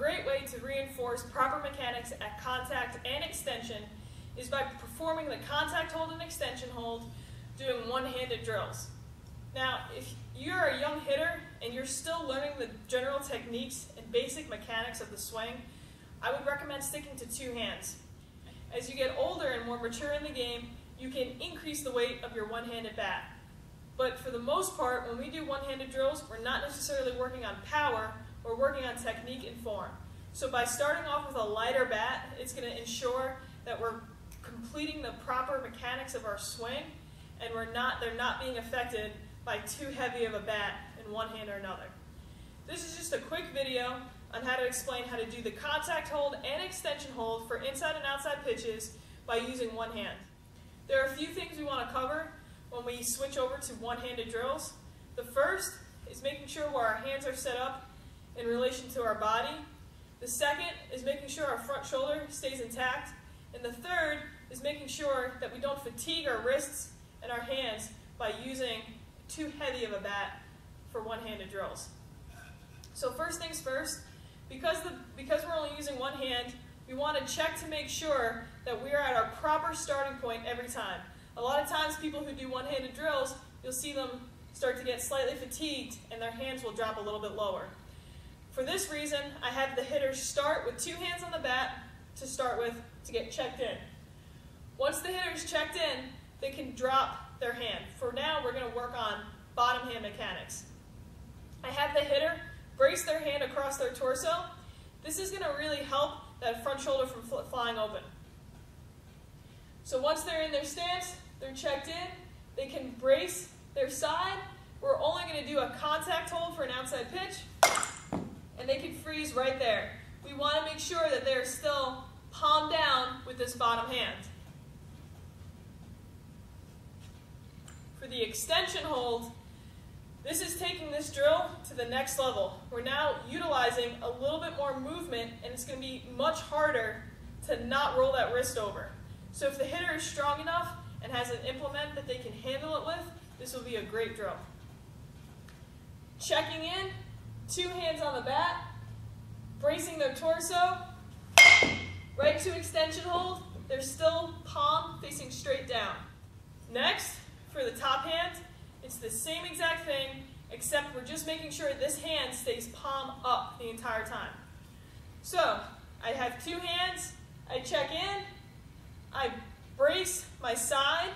great way to reinforce proper mechanics at contact and extension is by performing the contact hold and extension hold doing one-handed drills. Now, if you're a young hitter and you're still learning the general techniques and basic mechanics of the swing, I would recommend sticking to two hands. As you get older and more mature in the game, you can increase the weight of your one-handed bat. But for the most part, when we do one-handed drills, we're not necessarily working on power, we're working on technique and form. So by starting off with a lighter bat, it's going to ensure that we're completing the proper mechanics of our swing, and they're not being affected by too heavy of a bat in one hand or another. This is just a quick video on how to explain how to do the contact hold and extension hold for inside and outside pitches by using one hand. There are a few things we want to cover when we switch over to one-handed drills. The first is making sure where our hands are set up in relation to our body. The second is making sure our front shoulder stays intact. And the third is making sure that we don't fatigue our wrists and our hands by using too heavy of a bat for one-handed drills. So first things first, because we're only using one hand, we want to check to make sure that we are at our proper starting point every time. A lot of times people who do one-handed drills, you'll see them start to get slightly fatigued and their hands will drop a little bit lower. For this reason, I have the hitters start with two hands on the bat to start with to get checked in. Once the hitter's checked in, they can drop their hand. For now, we're going to work on bottom hand mechanics. I have the hitter brace their hand across their torso. This is going to really help that front shoulder from flying open. So once they're in their stance, they're checked in, they can brace their side. We're only going to do a contact hold for an outside pitch, and they can freeze right there. We want to make sure that they're still palm down with this bottom hand. For the extension hold, this is taking this drill to the next level. We're now utilizing a little bit more movement, and it's going to be much harder to not roll that wrist over. So if the hitter is strong enough and has an implement that they can handle it with, this will be a great drill. Checking in, two hands on the bat, bracing their torso, right to extension hold, they're still palm facing straight down. Next, for the top hand, it's the same exact thing, except we're just making sure this hand stays palm up the entire time. So, I have two hands, I check in, I brace my side,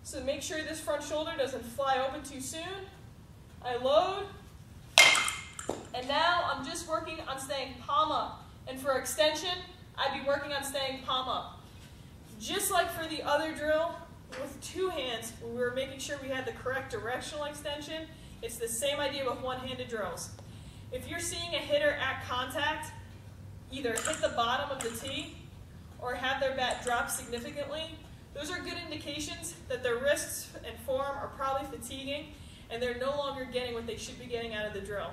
so make sure this front shoulder doesn't fly open too soon. I load, and now I'm just working on staying palm up. And for extension, I'd be working on staying palm up. Just like for the other drill, with two hands, when we were making sure we had the correct directional extension, it's the same idea with one-handed drills. If you're seeing a hitter at contact either hit the bottom of the tee or have their bat drop significantly, those are good indications that their wrists and form are probably fatiguing and they're no longer getting what they should be getting out of the drill.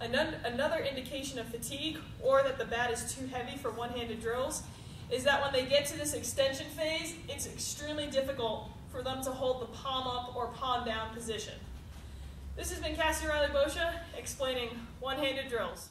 Another indication of fatigue, or that the bat is too heavy for one-handed drills, is that when they get to this extension phase, it's extremely difficult for them to hold the palm up or palm down position. This has been Reilly-Boccia explaining one-handed drills.